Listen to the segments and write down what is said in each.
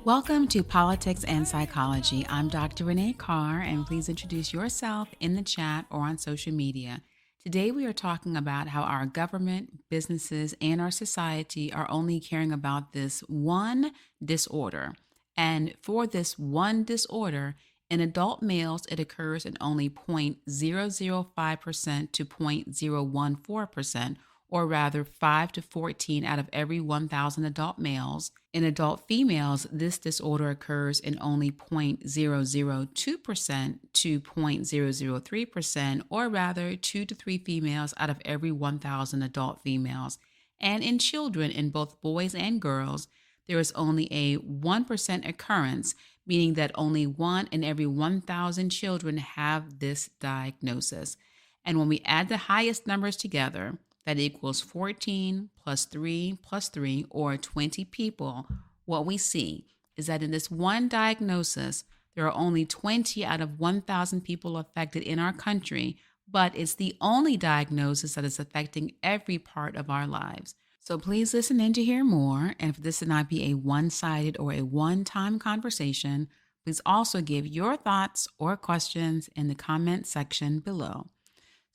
Welcome to Politics and Psychology. I'm Dr. Renee Carr, and please introduce yourself in the chat or on social media. Today, we are talking about how our government, businesses, and our society are only caring about this one disorder. And for this one disorder, in adult males, it occurs in only 0.005% to 0.014%, or rather 5 to 14 out of every 1,000 adult males. In adult females, this disorder occurs in only 0.002% to 0.003%, or rather 2 to 3 females out of every 1,000 adult females. And in children, in both boys and girls, there is only a 1% occurrence, meaning that only 1 in every 1,000 children have this diagnosis. And when we add the highest numbers together, that equals 14 plus 3 plus 3, or 20 people, what we see is that in this one diagnosis, there are only 20 out of 1,000 people affected in our country, but it's the only diagnosis that is affecting every part of our lives. So please listen in to hear more, and for this to not be a one-sided or a one-time conversation, please also give your thoughts or questions in the comment section below.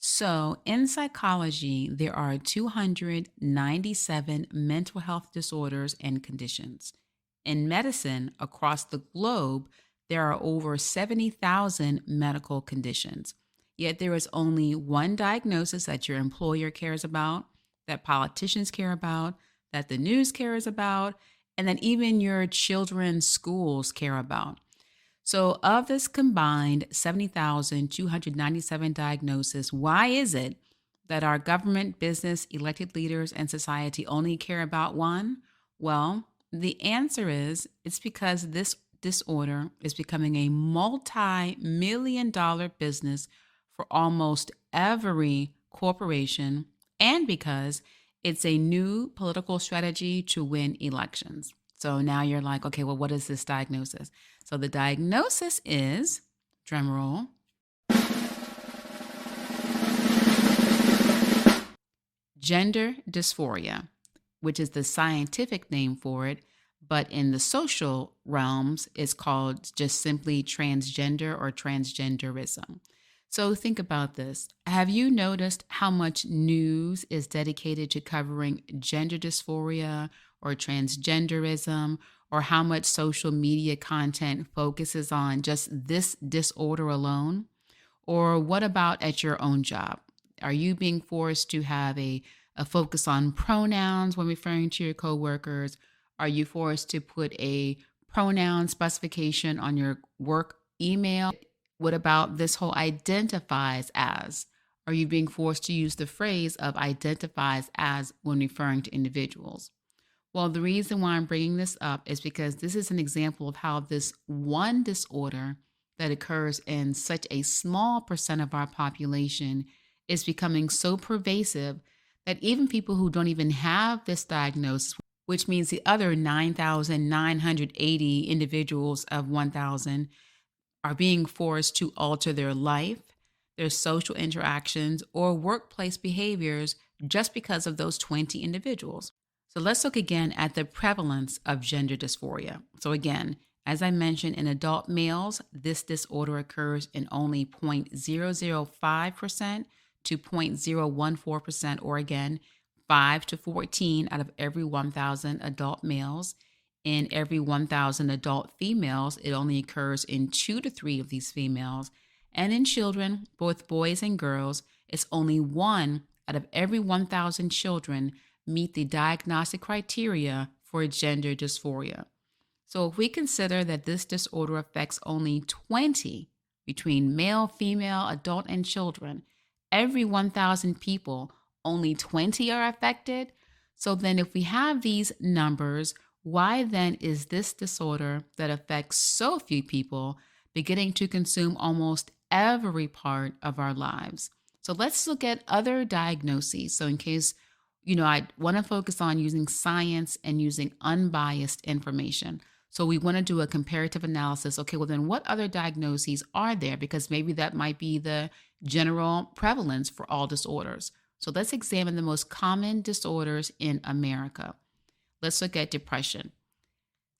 So, in psychology, there are 297 mental health disorders and conditions. In medicine, across the globe, there are over 70,000 medical conditions. Yet there is only one diagnosis that your employer cares about, that politicians care about, that the news cares about, and that even your children's schools care about. So, of this combined 70,297 diagnoses, why is it that our government, business, elected leaders, and society only care about one? Well, the answer is it's because this disorder is becoming a multi-million-dollar business for almost every corporation, and because it's a new political strategy to win elections. So now you're like, okay, well, what is this diagnosis? So the diagnosis is, drumroll, gender dysphoria, which is the scientific name for it, but in the social realms, it's called just simply transgender or transgenderism. So think about this. Have you noticed how much news is dedicated to covering gender dysphoria or transgenderism, or how much social media content focuses on just this disorder alone? Or what about at your own job? Are you being forced to have a focus on pronouns when referring to your coworkers? Are you forced to put a pronoun specification on your work email? What about this whole identifies as? Are you being forced to use the phrase of identifies as when referring to individuals? Well, the reason why I'm bringing this up is because this is an example of how this one disorder that occurs in such a small percent of our population is becoming so pervasive that even people who don't even have this diagnosis, which means the other 9,980 individuals of 1,000, are being forced to alter their life, their social interactions, or workplace behaviors just because of those 20 individuals. So let's look again at the prevalence of gender dysphoria. So again, as I mentioned, in adult males, this disorder occurs in only 0.005% to 0.014%, or again, 5 to 14 out of every 1,000 adult males. In every 1,000 adult females, it only occurs in 2 to 3 of these females. And in children, both boys and girls, it's only 1 out of every 1,000 children meet the diagnostic criteria for gender dysphoria. So if we consider that this disorder affects only 20 between male, female, adult, and children, every 1,000 people, only 20 are affected. So then if we have these numbers, why then is this disorder that affects so few people beginning to consume almost every part of our lives? So let's look at other diagnoses. So in case I want to focus on using science and using unbiased information. So we want to do a comparative analysis. Okay, well then what other diagnoses are there? Because maybe that might be the general prevalence for all disorders. So let's examine the most common disorders in America. Let's look at depression.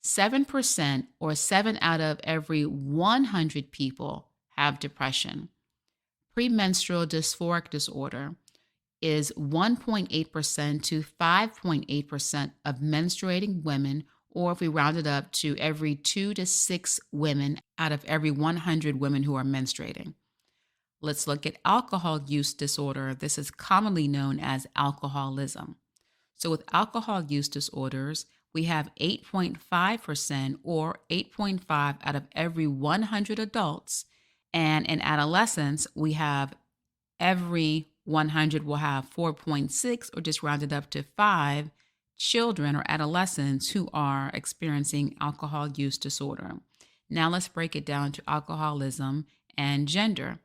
7% or 7 out of every 100 people have depression. Premenstrual dysphoric disorder is 1.8% to 5.8% of menstruating women, or if we round it up to every 2 to 6 women out of every 100 women who are menstruating. Let's look at alcohol use disorder. This is commonly known as alcoholism. So with alcohol use disorders, we have 8.5% or 8.5 out of every 100 adults. And in adolescents, we have every 100 will have 4.6 or just rounded up to 5 children or adolescents who are experiencing alcohol use disorder. Now let's break it down to alcoholism and gender.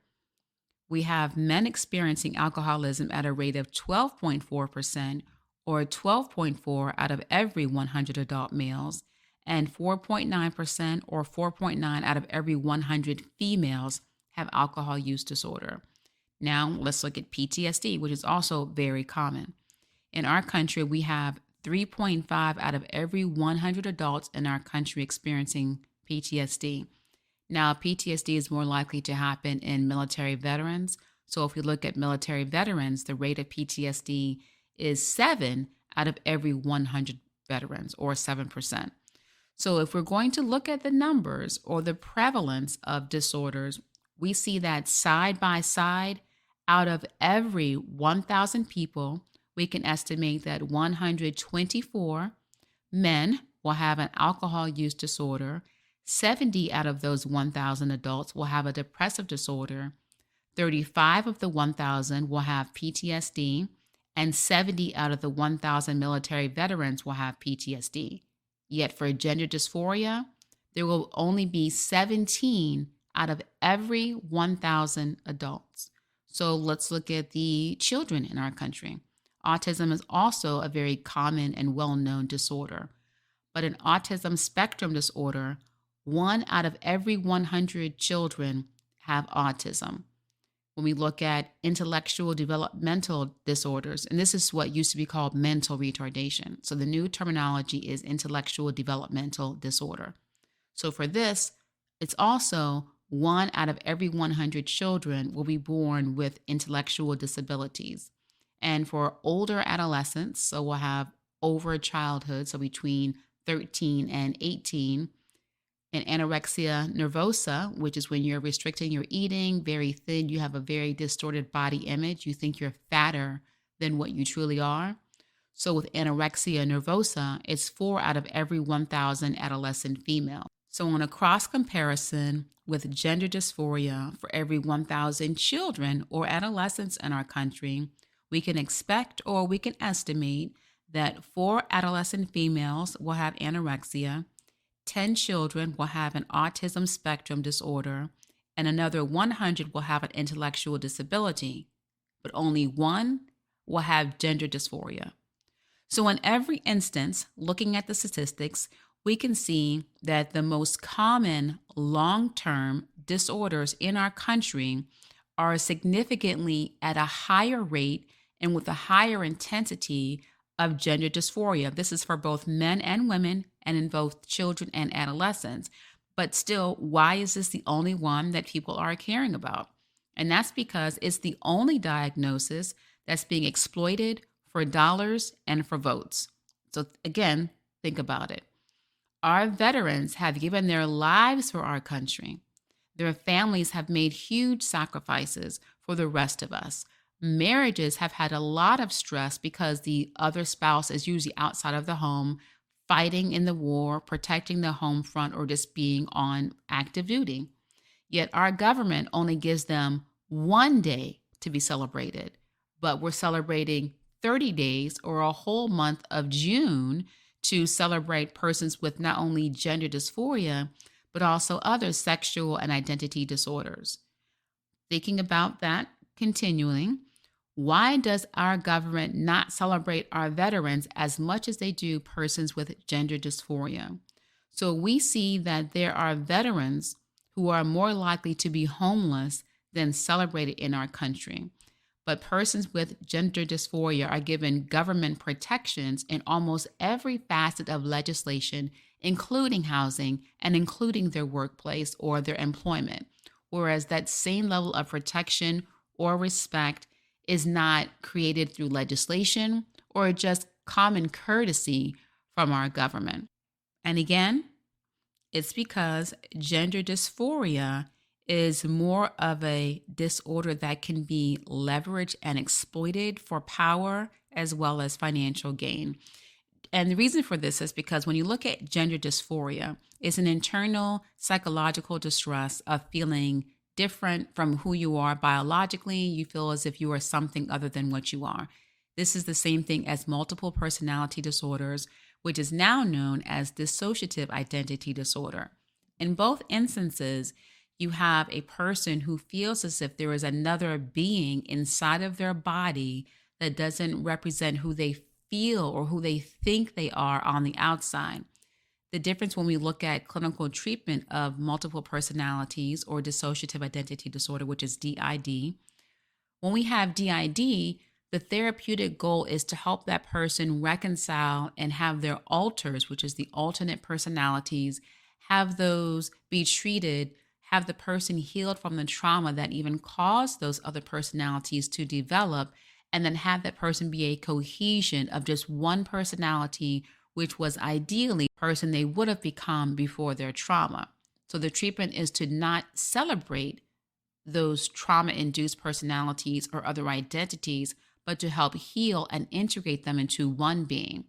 We have men experiencing alcoholism at a rate of 12.4% or 12.4 out of every 100 adult males, and 4.9% or 4.9 out of every 100 females have alcohol use disorder. Now let's look at PTSD, which is also very common. In our country, we have 3.5 out of every 100 adults in our country experiencing PTSD. Now, PTSD is more likely to happen in military veterans. So if we look at military veterans, the rate of PTSD is 7 out of every 100 veterans, or 7%. So if we're going to look at the numbers or the prevalence of disorders, we see that side by side, out of every 1,000 people, we can estimate that 124 men will have an alcohol use disorder. 70 out of those 1,000 adults will have a depressive disorder. 35 of the 1,000 will have PTSD, and 70 out of the 1,000 military veterans will have PTSD. Yet for gender dysphoria, there will only be 17 out of every 1,000 adults. So let's look at the children in our country. Autism is also a very common and well-known disorder. But in autism spectrum disorder, 1 out of every 100 children have autism. When we look at intellectual developmental disorders, and this is what used to be called mental retardation. So the new terminology is intellectual developmental disorder. So for this, it's also 1 out of every 100 children will be born with intellectual disabilities. And for older adolescents, so we'll have over childhood, so between 13 and 18, and anorexia nervosa, which is when you're restricting your eating, very thin, you have a very distorted body image, you think you're fatter than what you truly are. So with anorexia nervosa, it's 4 out of every 1,000 adolescent female. So on a cross comparison with gender dysphoria, for every 1,000 children or adolescents in our country, we can expect or we can estimate that 4 adolescent females will have anorexia, 10 children will have an autism spectrum disorder, and another 100 will have an intellectual disability, but only 1 will have gender dysphoria. So in every instance, looking at the statistics, we can see that the most common long-term disorders in our country are significantly at a higher rate and with a higher intensity of gender dysphoria. This is for both men and women and in both children and adolescents. But still, why is this the only one that people are caring about? And that's because it's the only diagnosis that's being exploited for dollars and for votes. So again, think about it. Our veterans have given their lives for our country. Their families have made huge sacrifices for the rest of us. Marriages have had a lot of stress because the other spouse is usually outside of the home, fighting in the war, protecting the home front, or just being on active duty. Yet our government only gives them 1 day to be celebrated, but we're celebrating 30 days or a whole month of June to celebrate persons with not only gender dysphoria, but also other sexual and identity disorders. Thinking about that continually, why does our government not celebrate our veterans as much as they do persons with gender dysphoria? So we see that there are veterans who are more likely to be homeless than celebrated in our country. But persons with gender dysphoria are given government protections in almost every facet of legislation, including housing and including their workplace or their employment. Whereas that same level of protection or respect is not created through legislation or just common courtesy from our government. And again, it's because gender dysphoria is more of a disorder that can be leveraged and exploited for power as well as financial gain. And the reason for this is because when you look at gender dysphoria, it's an internal psychological distress of feeling different from who you are biologically. You feel as if you are something other than what you are. This is the same thing as multiple personality disorders, which is now known as dissociative identity disorder. In both instances, you have a person who feels as if there is another being inside of their body that doesn't represent who they feel or who they think they are on the outside. The difference when we look at clinical treatment of multiple personalities or dissociative identity disorder, which is DID, when we have DID, the therapeutic goal is to help that person reconcile and have their alters, which is the alternate personalities, have those be treated, have the person healed from the trauma that even caused those other personalities to develop, and then have that person be a cohesion of just one personality, which was ideally the person they would have become before their trauma. So the treatment is to not celebrate those trauma-induced personalities or other identities, but to help heal and integrate them into one being.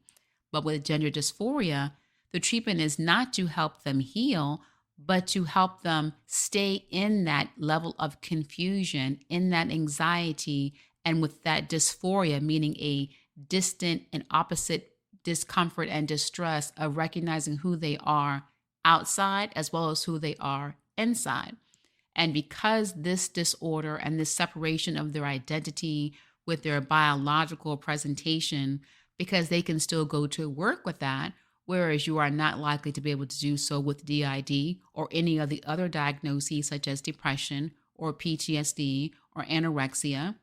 But with gender dysphoria, the treatment is not to help them heal, but to help them stay in that level of confusion, in that anxiety, and with that dysphoria, meaning a distant and opposite discomfort and distress of recognizing who they are outside as well as who they are inside. And because this disorder and this separation of their identity with their biological presentation, because they can still go to work with that, whereas you are not likely to be able to do so with DID or any of the other diagnoses such as depression or PTSD or anorexia.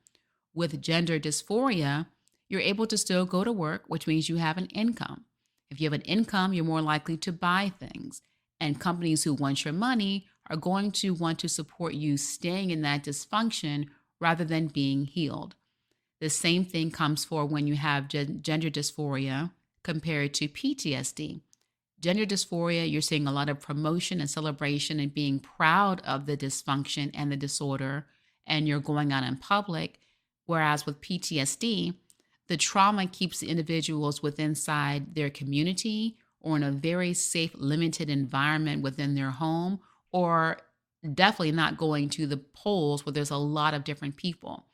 With gender dysphoria, you're able to still go to work, which means you have an income. If you have an income, you're more likely to buy things. And companies who want your money are going to want to support you staying in that dysfunction rather than being healed. The same thing comes for when you have gender dysphoria compared to PTSD. Gender dysphoria, you're seeing a lot of promotion and celebration and being proud of the dysfunction and the disorder, and you're going out in public. Whereas with PTSD, the trauma keeps the individuals within inside their community or in a very safe, limited environment within their home, or definitely not going to the polls where there's a lot of different people.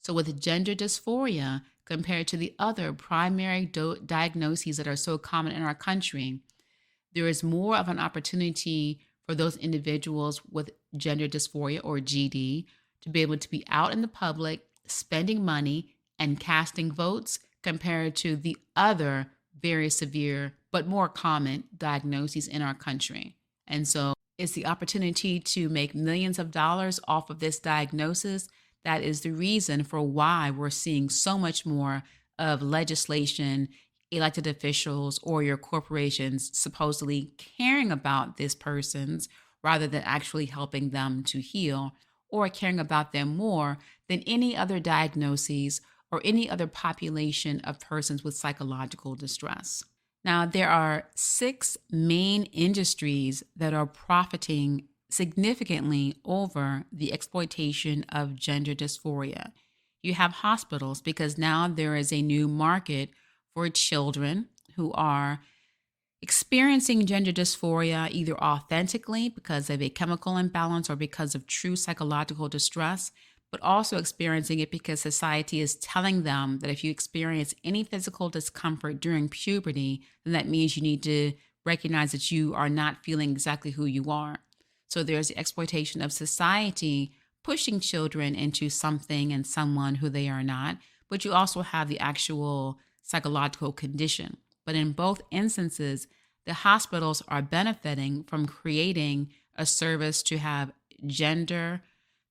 So with gender dysphoria, compared to the other primary diagnoses that are so common in our country, there is more of an opportunity for those individuals with gender dysphoria or GD to be able to be out in the public, spending money and casting votes compared to the other very severe but more common diagnoses in our country. And so it's the opportunity to make millions of dollars off of this diagnosis. That is the reason for why we're seeing so much more of legislation, elected officials, or your corporations supposedly caring about these persons rather than actually helping them to heal, or caring about them more than any other diagnoses or any other population of persons with psychological distress. Now, there are 6 main industries that are profiting significantly over the exploitation of gender dysphoria. You have hospitals, because now there is a new market for children who are experiencing gender dysphoria either authentically because of a chemical imbalance or because of true psychological distress, but also experiencing it because society is telling them that if you experience any physical discomfort during puberty, then that means you need to recognize that you are not feeling exactly who you are. So there's the exploitation of society pushing children into something and someone who they are not, but you also have the actual psychological condition. But in both instances, the hospitals are benefiting from creating a service to have gender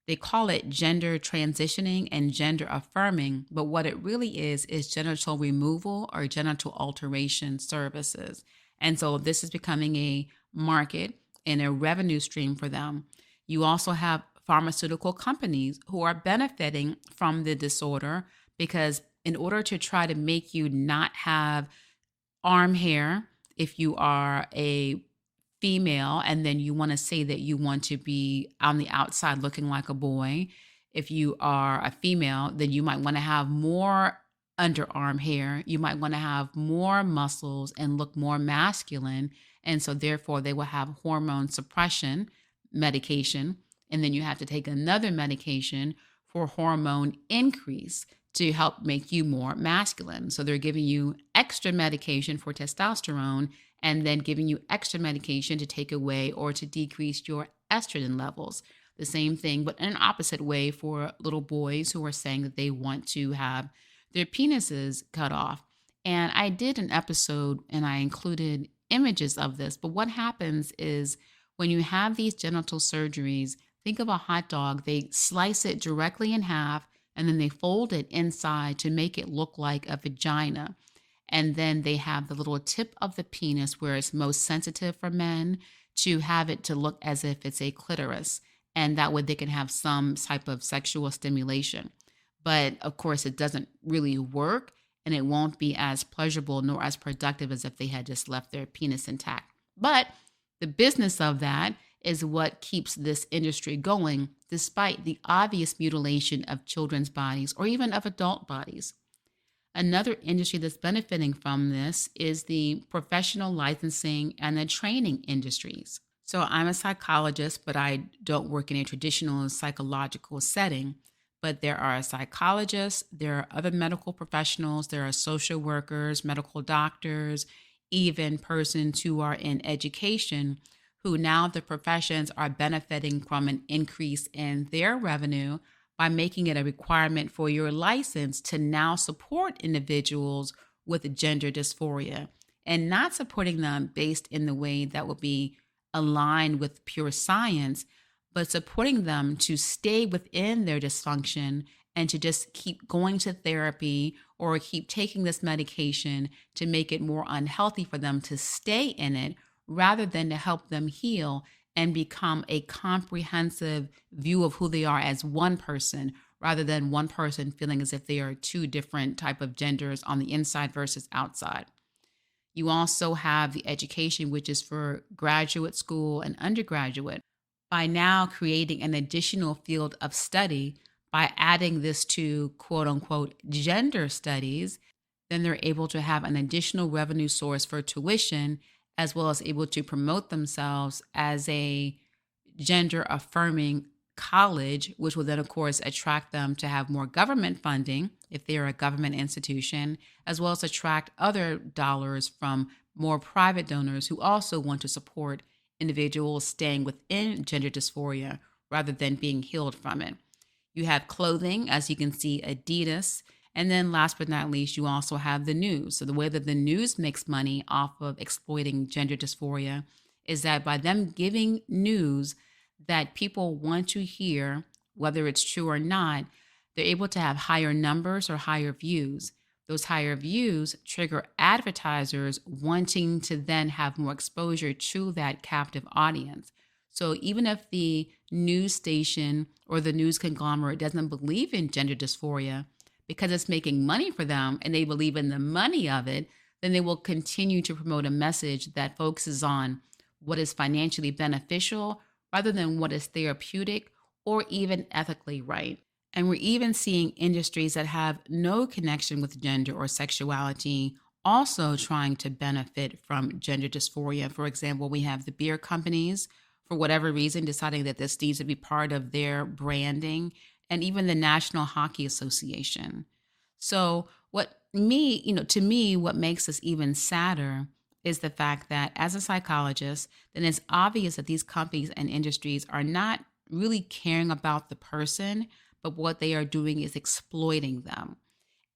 They call it gender transitioning and gender affirming, but what it really is genital removal or genital alteration services. And so this is becoming a market and a revenue stream for them. You also have pharmaceutical companies who are benefiting from the disorder because in order to try to make you not have arm hair if you are a female and then you want to say that you want to be on the outside looking like a boy. If you are a female, then you might want to have more underarm hair. You might want to have more muscles and look more masculine. And so, therefore, they will have hormone suppression medication. And then you have to take another medication for hormone increase to help make you more masculine. So they're giving you extra medication for testosterone and then giving you extra medication to take away or to decrease your estrogen levels. The same thing, but in an opposite way for little boys who are saying that they want to have their penises cut off. And I did an episode and I included images of this. But what happens is when you have these genital surgeries, think of a hot dog, they slice it directly in half and then they fold it inside to make it look like a vagina. And then they have the little tip of the penis where it's most sensitive for men to have it to look as if it's a clitoris. And that way they can have some type of sexual stimulation. But of course, it doesn't really work and it won't be as pleasurable nor as productive as if they had just left their penis intact. But the business of that is what keeps this industry going, despite the obvious mutilation of children's bodies or even of adult bodies. Another industry that's benefiting from this is the professional licensing and the training industries. So I'm a psychologist, but I don't work in a traditional psychological setting. But there are psychologists, there are other medical professionals, there are social workers, medical doctors, even persons who are in education who now the professions are benefiting from an increase in their revenue by making it a requirement for your license to now support individuals with gender dysphoria and not supporting them based in the way that would be aligned with pure science, but supporting them to stay within their dysfunction and to just keep going to therapy or keep taking this medication to make it more unhealthy for them to stay in it rather than to help them heal and become a comprehensive view of who they are as one person rather than one person feeling as if they are two different type of genders on the inside versus outside. You also have the education, which is for graduate school and undergraduate. By now creating an additional field of study, by adding this to quote unquote gender studies, then they're able to have an additional revenue source for tuition as well as able to promote themselves as a gender affirming college, which will then, of course, attract them to have more government funding if they are a government institution, as well as attract other dollars from more private donors who also want to support individuals staying within gender dysphoria rather than being healed from it. You have clothing, as you can see, Adidas. And then last but not least, you also have the news. So the way that the news makes money off of exploiting gender dysphoria is that by them giving news that people want to hear, whether it's true or not, they're able to have higher numbers or higher views. Those higher views trigger advertisers wanting to then have more exposure to that captive audience. So even if the news station or the news conglomerate doesn't believe in gender dysphoria, because it's making money for them and they believe in the money of it, then they will continue to promote a message that focuses on what is financially beneficial rather than what is therapeutic or even ethically right. And we're even seeing industries that have no connection with gender or sexuality also trying to benefit from gender dysphoria. For example, we have the beer companies, for whatever reason, deciding that this needs to be part of their branding, and even the National Hockey Association. So to me, what makes this even sadder is the fact that as a psychologist, then it's obvious that these companies and industries are not really caring about the person, but what they are doing is exploiting them.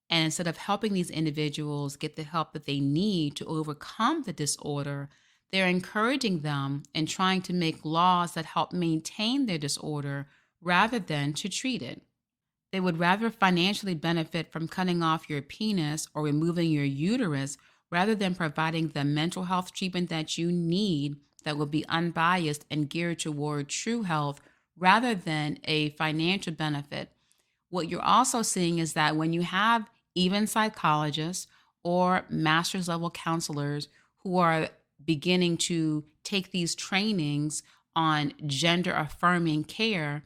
And instead of helping these individuals get the help that they need to overcome the disorder, they're encouraging them and trying to make laws that help maintain their disorder rather than to treat it. They would rather financially benefit from cutting off your penis or removing your uterus rather than providing the mental health treatment that you need that will be unbiased and geared toward true health rather than a financial benefit. What you're also seeing is that when you have even psychologists or master's level counselors who are beginning to take these trainings on gender affirming care,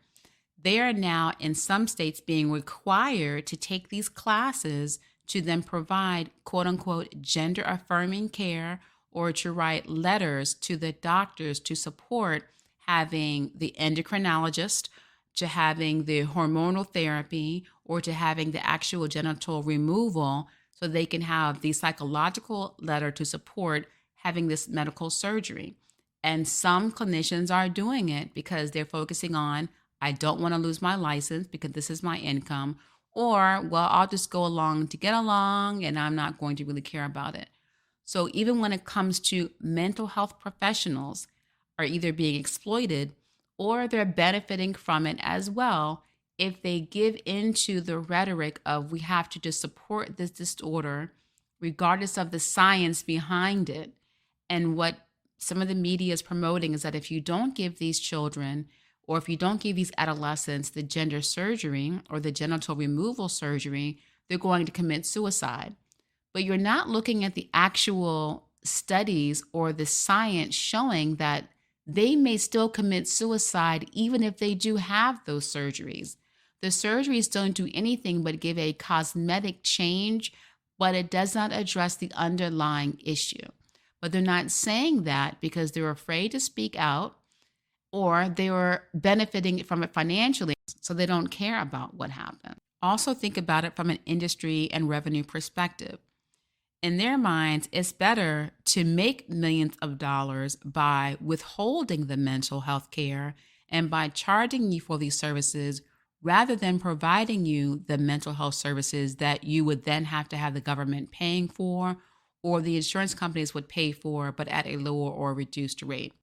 they are now in some states being required to take these classes to then provide quote unquote gender affirming care or to write letters to the doctors to support having the endocrinologist, to having the hormonal therapy, or to having the actual genital removal so they can have the psychological letter to support having this medical surgery. And some clinicians are doing it because they're focusing on, I don't want to lose my license because this is my income, or, well, I'll just go along to get along and I'm not going to really care about it. So even when it comes to mental health professionals are either being exploited or they're benefiting from it as well if they give into the rhetoric of we have to just support this disorder regardless of the science behind it. And what some of the media is promoting is that if you don't give these children or if you don't give these adolescents the gender surgery or the genital removal surgery, they're going to commit suicide. But you're not looking at the actual studies or the science showing that they may still commit suicide even if they do have those surgeries. The surgeries don't do anything but give a cosmetic change, but it does not address the underlying issue. But they're not saying that because they're afraid to speak out or they are benefiting from it financially, so they don't care about what happened. Also, think about it from an industry and revenue perspective. In their minds, it's better to make millions of dollars by withholding the mental health care and by charging you for these services rather than providing you the mental health services that you would then have to have the government paying for or the insurance companies would pay for, but at a lower or reduced rate.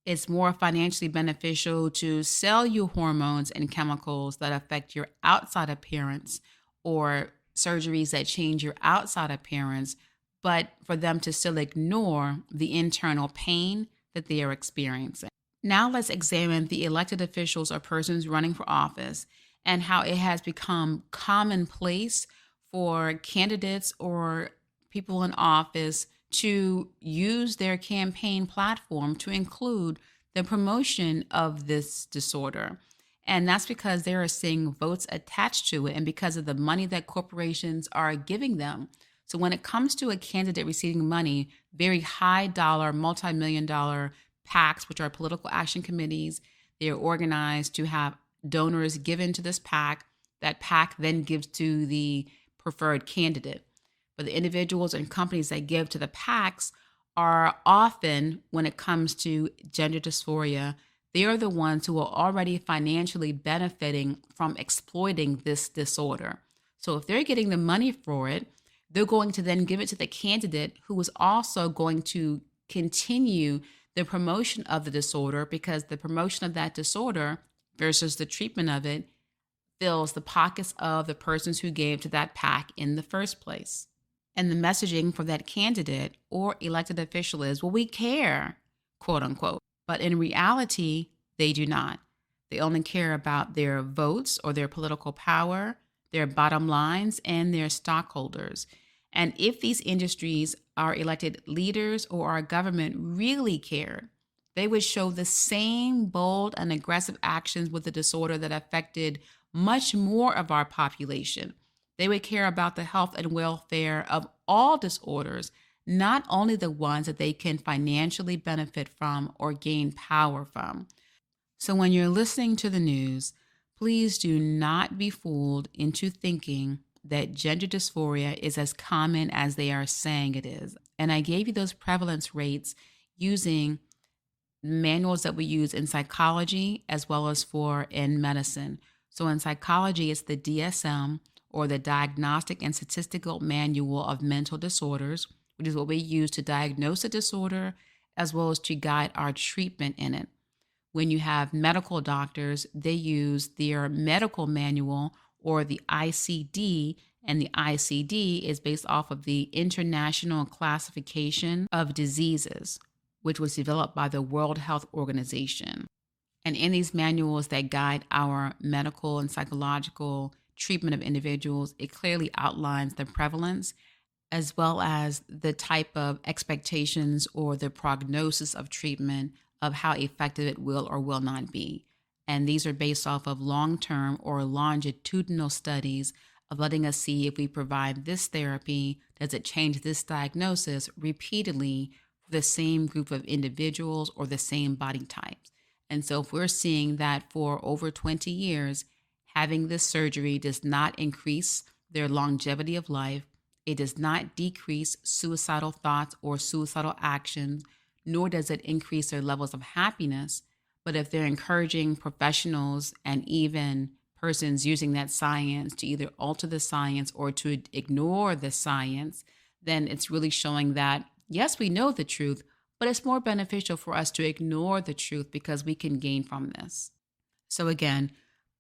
It's more financially beneficial to sell you hormones and chemicals that affect your outside appearance or surgeries that change your outside appearance, but for them to still ignore the internal pain that they are experiencing. Now let's examine the elected officials or persons running for office and how it has become commonplace for candidates or people in office to use their campaign platform to include the promotion of this disorder. And that's because they are seeing votes attached to it and because of the money that corporations are giving them. So when it comes to a candidate receiving money, very high dollar, multi-million dollar PACs, which are political action committees, they're organized to have donors given to this PAC. That PAC then gives to the preferred candidate. But the individuals and companies that give to the PACs are often, when it comes to gender dysphoria, they are the ones who are already financially benefiting from exploiting this disorder. So if they're getting the money for it, they're going to then give it to the candidate who is also going to continue the promotion of the disorder because the promotion of that disorder versus the treatment of it fills the pockets of the persons who gave to that PAC in the first place. And the messaging for that candidate or elected official is, well, we care, quote unquote. But in reality, they do not. They only care about their votes or their political power, their bottom lines, and their stockholders. And if these industries, our elected leaders or our government really cared, they would show the same bold and aggressive actions with the disorder that affected much more of our population. They would care about the health and welfare of all disorders, not only the ones that they can financially benefit from or gain power from. So when you're listening to the news, please do not be fooled into thinking that gender dysphoria is as common as they are saying it is. And I gave you those prevalence rates using manuals that we use in psychology as well as for in medicine. So in psychology, it's the DSM, or the Diagnostic and Statistical Manual of Mental Disorders, which is what we use to diagnose a disorder as well as to guide our treatment in it. When you have medical doctors, they use their medical manual or the ICD, and the ICD is based off of the International Classification of Diseases, which was developed by the World Health Organization. And in these manuals that guide our medical and psychological treatment of individuals, it clearly outlines the prevalence as well as the type of expectations or the prognosis of treatment of how effective it will or will not be. And these are based off of long-term or longitudinal studies of letting us see if we provide this therapy, does it change this diagnosis repeatedly for the same group of individuals or the same body types. And so if we're seeing that for over 20 years, having this surgery does not increase their longevity of life, it does not decrease suicidal thoughts or suicidal actions, nor does it increase their levels of happiness. But if they're encouraging professionals and even persons using that science to either alter the science or to ignore the science, then it's really showing that, yes, we know the truth, but it's more beneficial for us to ignore the truth because we can gain from this. So again,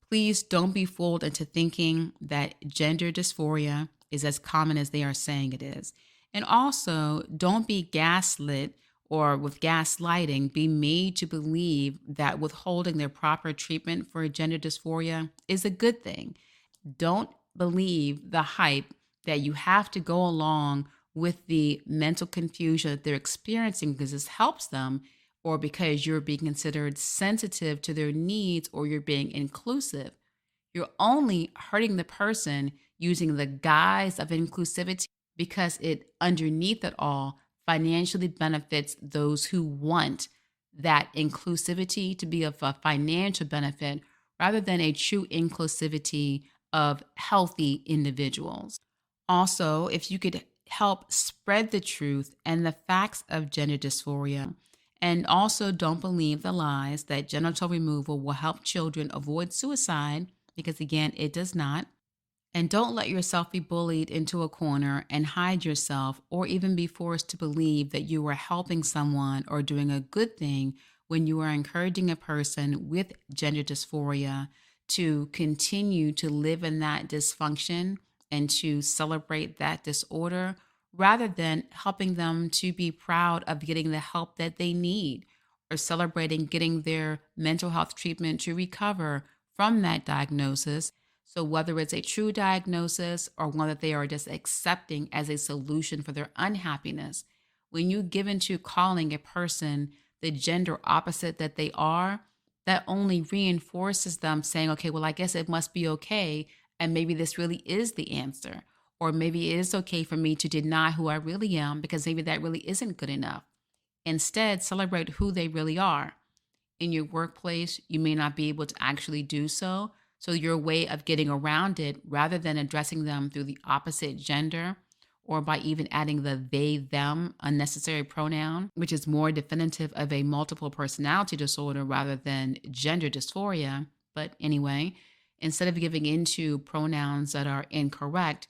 please don't be fooled into thinking that gender dysphoria is as common as they are saying it is. And also, don't be gaslit or with gaslighting, be made to believe that withholding their proper treatment for gender dysphoria is a good thing. Don't believe the hype that you have to go along with the mental confusion that they're experiencing because this helps them, or because you're being considered sensitive to their needs or you're being inclusive. You're only hurting the person using the guise of inclusivity because it, underneath it all, financially benefits those who want that inclusivity to be of a financial benefit rather than a true inclusivity of healthy individuals. Also, if you could help spread the truth and the facts of gender dysphoria, and also don't believe the lies that genital removal will help children avoid suicide, because again, it does not. And don't let yourself be bullied into a corner and hide yourself or even be forced to believe that you are helping someone or doing a good thing when you are encouraging a person with gender dysphoria to continue to live in that dysfunction and to celebrate that disorder, rather than helping them to be proud of getting the help that they need or celebrating getting their mental health treatment to recover from that diagnosis. So whether it's a true diagnosis or one that they are just accepting as a solution for their unhappiness, when you give into calling a person the gender opposite that they are, that only reinforces them saying, okay, well, I guess it must be okay. And maybe this really is the answer. Or maybe it is okay for me to deny who I really am because maybe that really isn't good enough. Instead, celebrate who they really are. In your workplace, you may not be able to actually do so. So your way of getting around it, rather than addressing them through the opposite gender or by even adding the they, them unnecessary pronoun, which is more definitive of a multiple personality disorder rather than gender dysphoria. But anyway, instead of giving into pronouns that are incorrect,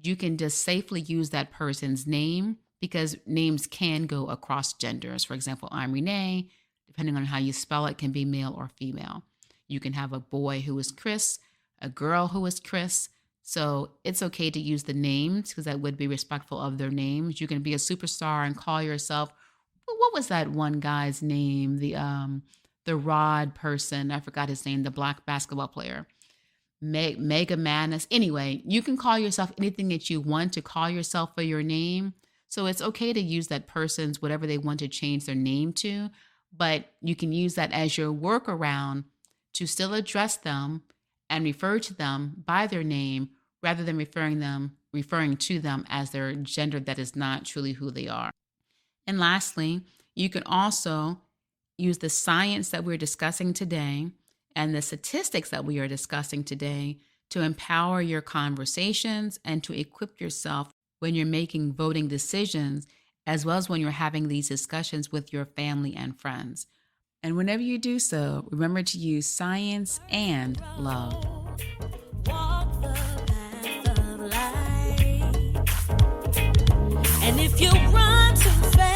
you can just safely use that person's name, because names can go across genders. For example, I'm Renee. Depending on how you spell it, can be male or female. You can have a boy who is Chris, a girl who is Chris. So it's okay to use the names because that would be respectful of their names. You can be a superstar and call yourself, what was that one guy's name? The Rod person. I forgot his name, the black basketball player. Mega Madness. Anyway, you can call yourself anything that you want to call yourself for your name. So it's okay to use that person's whatever they want to change their name to, but you can use that as your workaround to still address them and refer to them by their name rather than referring to them as their gender that is not truly who they are. And lastly, you can also use the science that we're discussing today and the statistics that we are discussing today to empower your conversations and to equip yourself when you're making voting decisions, as well as when you're having these discussions with your family and friends. And whenever you do so, remember to use science and love. Walk the path of light. And if you run too fast,